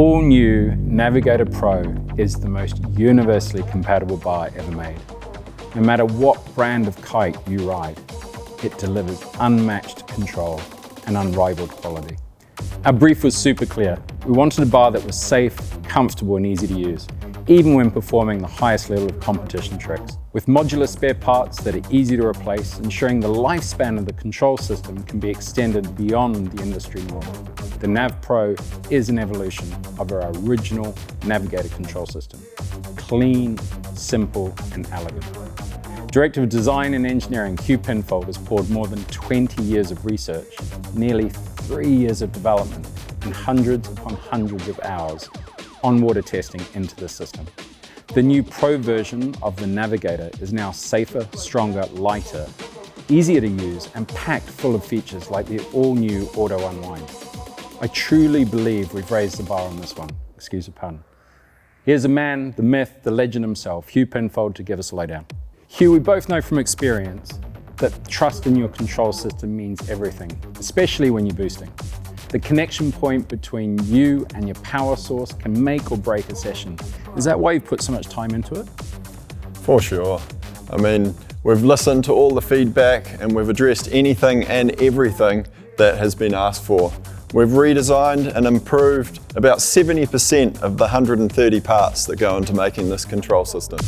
all-new Navigator Pro is the most universally compatible bar ever made. No matter what brand of kite you ride, it delivers unmatched control and unrivaled quality. Our brief was super clear. We wanted a bar that was safe, comfortable, and easy to use, even when performing the highest level of competition tricks. With modular spare parts that are easy to replace, ensuring the lifespan of the control system can be extended beyond the industry norm. The Nav Pro is an evolution of our original Navigator control system. Clean, simple, and elegant. Director of Design and Engineering, Hugh Pinfold, has poured more than 20 years of research, nearly 3 years of development, and hundreds upon hundreds of hours on-water testing into the system. The new Pro version of the Navigator is now safer, stronger, lighter, easier to use, and packed full of features like the all-new Auto Unwind. I truly believe we've raised the bar on this one, excuse the pun. Here's the man, the myth, the legend himself, Hugh Pinfold, to give us a lowdown. Hugh, we both know from experience that trust in your control system means everything, especially when you're boosting. The connection point between you and your power source can make or break a session. Is that why you've put so much time into it? For sure. I mean, we've listened to all the feedback and we've addressed anything and everything that has been asked for. We've redesigned and improved about 70% of the 130 parts that go into making this control system.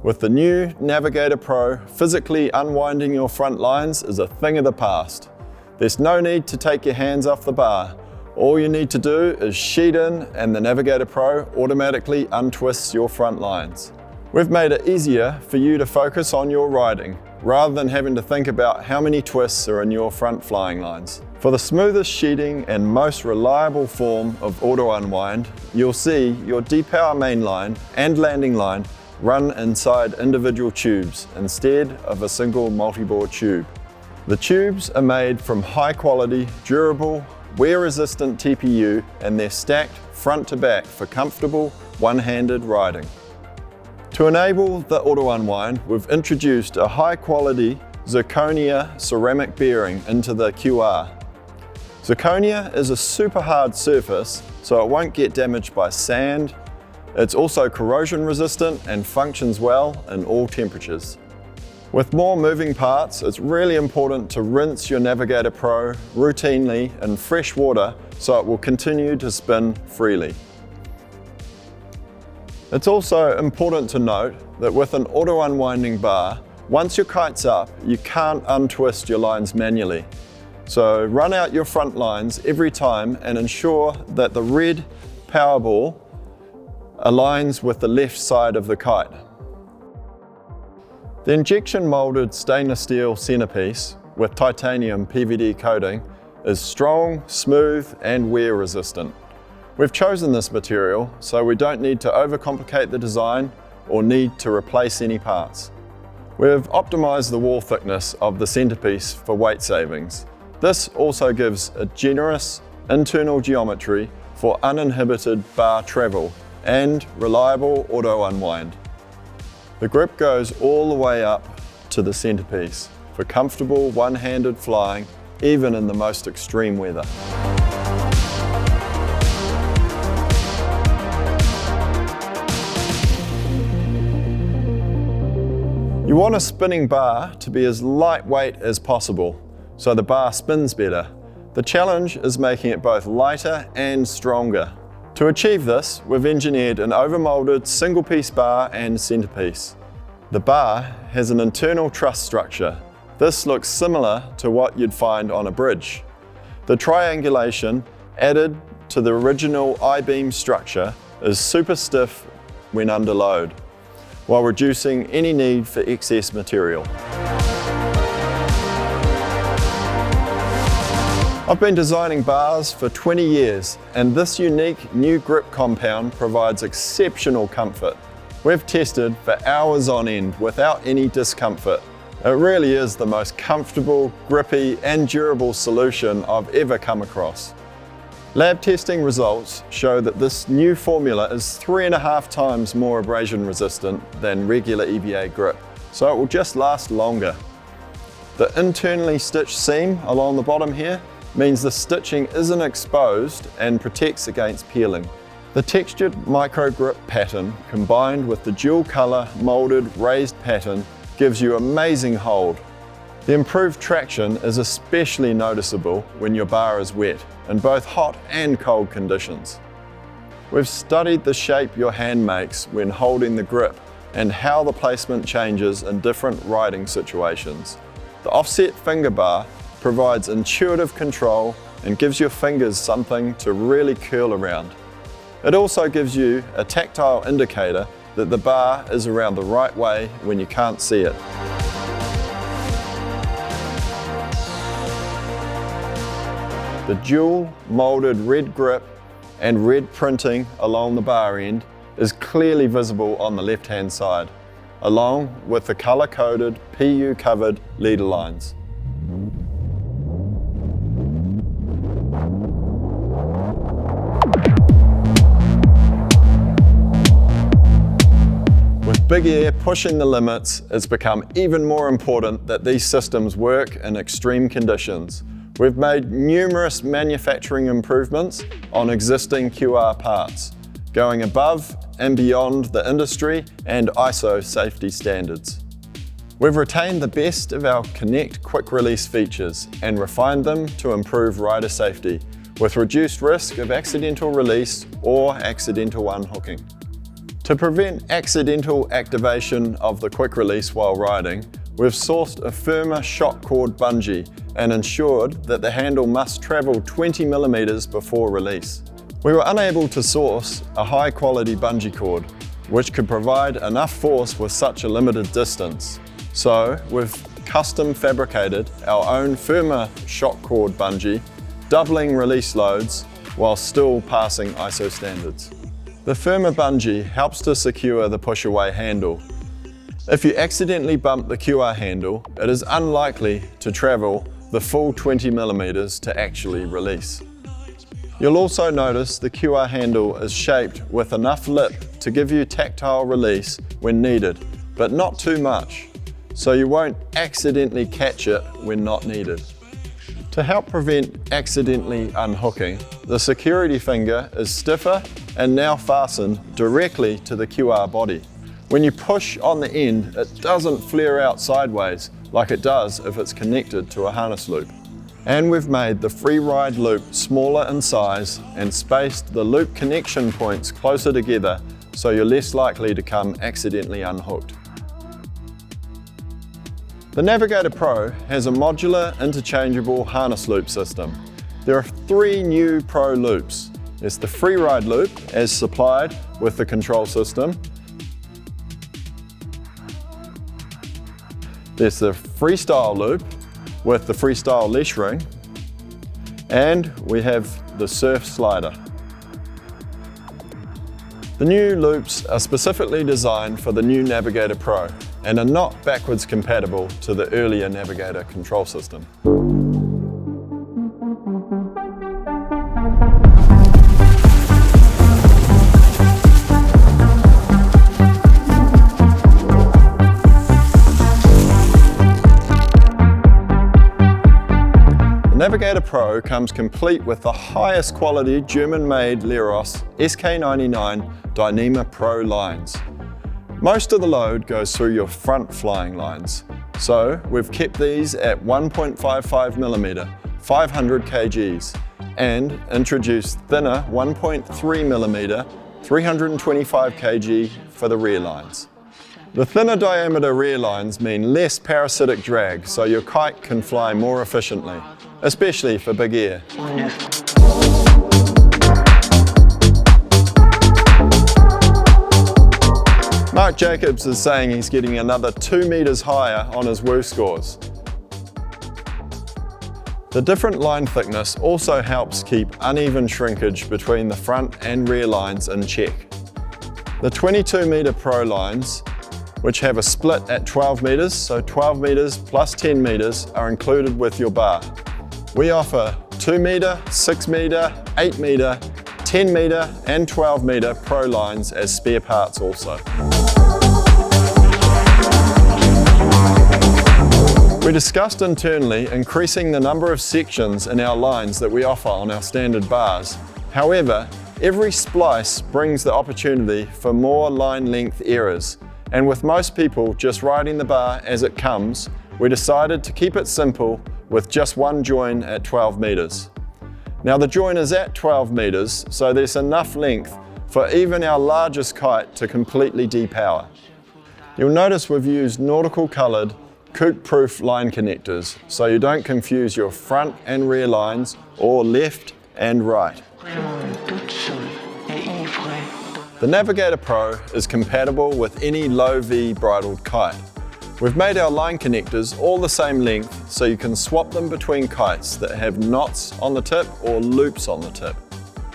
With the new Navigator Pro, physically unwinding your front lines is a thing of the past. There's no need to take your hands off the bar. All you need to do is sheet in and the Navigator Pro automatically untwists your front lines. We've made it easier for you to focus on your riding, rather than having to think about how many twists are in your front flying lines. For the smoothest sheeting and most reliable form of auto unwind, you'll see your D-Power main line and landing line run inside individual tubes instead of a single multi-bore tube. The tubes are made from high quality, durable, wear-resistant TPU, and they're stacked front to back for comfortable, one-handed riding. To enable the auto unwind, we've introduced a high-quality zirconia ceramic bearing into the QR. Zirconia is a super hard surface, so it won't get damaged by sand. It's also corrosion resistant and functions well in all temperatures. With more moving parts, it's really important to rinse your Navigator Pro routinely in fresh water so it will continue to spin freely. It's also important to note that with an auto unwinding bar, once your kite's up, you can't untwist your lines manually. So run out your front lines every time and ensure that the red power ball aligns with the left side of the kite. The injection molded stainless steel centerpiece with titanium PVD coating is strong, smooth, and wear resistant. We've chosen this material so we don't need to overcomplicate the design or need to replace any parts. We've optimized the wall thickness of the centerpiece for weight savings. This also gives a generous internal geometry for uninhibited bar travel and reliable auto unwind. The grip goes all the way up to the centerpiece for comfortable one-handed flying, even in the most extreme weather. You want a spinning bar to be as lightweight as possible, so the bar spins better. The challenge is making it both lighter and stronger. To achieve this, we've engineered an overmolded single-piece bar and centerpiece. The bar has an internal truss structure. This looks similar to what you'd find on a bridge. The triangulation added to the original I-beam structure is super stiff when under load, while reducing any need for excess material. I've been designing bars for 20 years, and this unique new grip compound provides exceptional comfort. We've tested for hours on end without any discomfort. It really is the most comfortable, grippy, and durable solution I've ever come across. Lab testing results show that this new formula is 3.5 times more abrasion resistant than regular EVA grip, so it will just last longer. The internally stitched seam along the bottom here means the stitching isn't exposed and protects against peeling. The textured micro grip pattern combined with the dual colour moulded raised pattern gives you amazing hold. The improved traction is especially noticeable when your bar is wet, in both hot and cold conditions. We've studied the shape your hand makes when holding the grip and how the placement changes in different riding situations. The offset finger bar provides intuitive control and gives your fingers something to really curl around. It also gives you a tactile indicator that the bar is around the right way when you can't see it. The dual moulded red grip and red printing along the bar end is clearly visible on the left-hand side, along with the colour-coded PU covered leader lines. With Big Air pushing the limits, it's become even more important that these systems work in extreme conditions. We've made numerous manufacturing improvements on existing QR parts, going above and beyond the industry and ISO safety standards. We've retained the best of our Connect quick release features and refined them to improve rider safety, with reduced risk of accidental release or accidental unhooking. To prevent accidental activation of the quick release while riding, we've sourced a firmer shock cord bungee and ensured that the handle must travel 20 millimeters before release. We were unable to source a high quality bungee cord, which could provide enough force with such a limited distance. So we've custom fabricated our own firmer shock cord bungee, doubling release loads while still passing ISO standards. The firmer bungee helps to secure the push-away handle. If you accidentally bump the QR handle, it is unlikely to travel the full 20 millimeters to actually release. You'll also notice the QR handle is shaped with enough lip to give you tactile release when needed, but not too much, so you won't accidentally catch it when not needed. To help prevent accidentally unhooking, the security finger is stiffer and now fastened directly to the QR body. When you push on the end, it doesn't flare out sideways like it does if it's connected to a harness loop. And we've made the free ride loop smaller in size and spaced the loop connection points closer together so you're less likely to come accidentally unhooked. The Navigator Pro has a modular interchangeable harness loop system. There are 3 new Pro loops. There's the free ride loop as supplied with the control system. There's the freestyle loop with the freestyle leash ring, and we have the surf slider. The new loops are specifically designed for the new Navigator Pro and are not backwards compatible to the earlier Navigator control system. Navigator Pro comes complete with the highest quality German-made Leros SK99 Dyneema Pro lines. Most of the load goes through your front flying lines, so we've kept these at 1.55mm, 500 kgs, and introduced thinner 1.3mm, 325 kg for the rear lines. The thinner diameter rear lines mean less parasitic drag, so your kite can fly more efficiently, especially for big air. Mark Jacobs is saying he's getting another 2 meters higher on his woo scores. The different line thickness also helps keep uneven shrinkage between the front and rear lines in check. The 22 meter Pro lines, which have a split at 12 meters, so 12 meters plus 10 meters are included with your bar. We offer 2 metre, 6 metre, 8 metre, 10 metre and 12 metre Pro lines as spare parts also. We discussed internally increasing the number of sections in our lines that we offer on our standard bars. However, every splice brings the opportunity for more line length errors, and with most people just riding the bar as it comes, we decided to keep it simple with just one join at 12 metres. Now the join is at 12 metres, so there's enough length for even our largest kite to completely depower. You'll notice we've used nautical coloured kook-proof line connectors, so you don't confuse your front and rear lines or left and right. The Navigator Pro is compatible with any low V bridled kite. We've made our line connectors all the same length so you can swap them between kites that have knots on the tip or loops on the tip.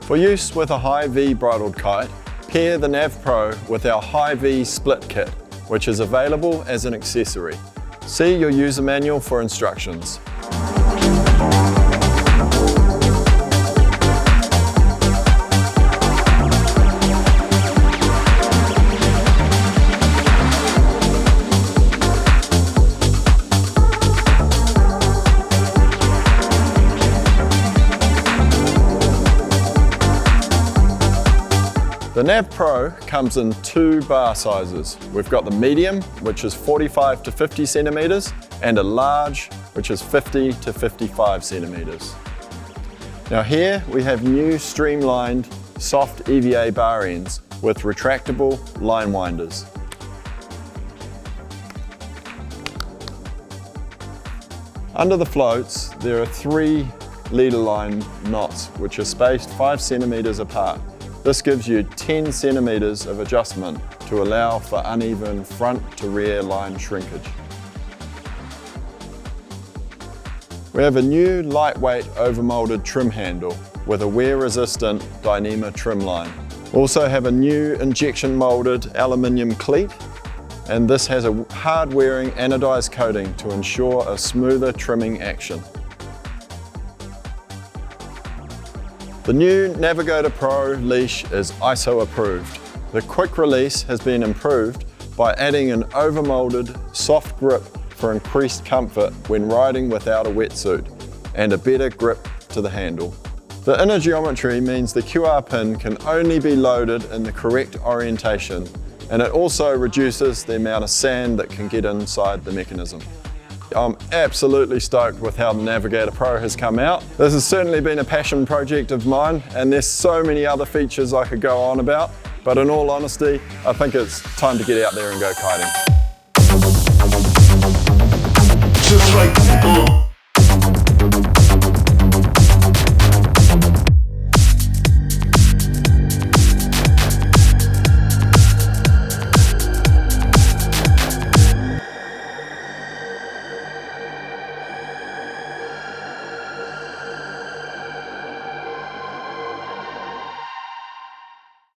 For use with a high V bridled kite, pair the Nav Pro with our high V split kit, which is available as an accessory. See your user manual for instructions. The Nav Pro comes in 2 bar sizes. We've got the medium, which is 45 to 50 centimetres, and a large, which is 50 to 55 centimetres. Now here we have new streamlined soft EVA bar ends with retractable line winders. Under the floats, there are 3 leader line knots, which are spaced 5 centimetres apart. This gives you 10 centimetres of adjustment to allow for uneven front to rear line shrinkage. We have a new lightweight overmolded trim handle with a wear-resistant Dyneema trim line. Also have a new injection molded aluminium cleat, and this has a hard-wearing anodised coating to ensure a smoother trimming action. The new Navigator Pro leash is ISO approved. The quick release has been improved by adding an overmolded soft grip for increased comfort when riding without a wetsuit and a better grip to the handle. The inner geometry means the QR pin can only be loaded in the correct orientation, and it also reduces the amount of sand that can get inside the mechanism. I'm absolutely stoked with how the Navigator Pro has come out. This has certainly been a passion project of mine, and there's so many other features I could go on about, but in all honesty, I think it's time to get out there and go kiting. Just like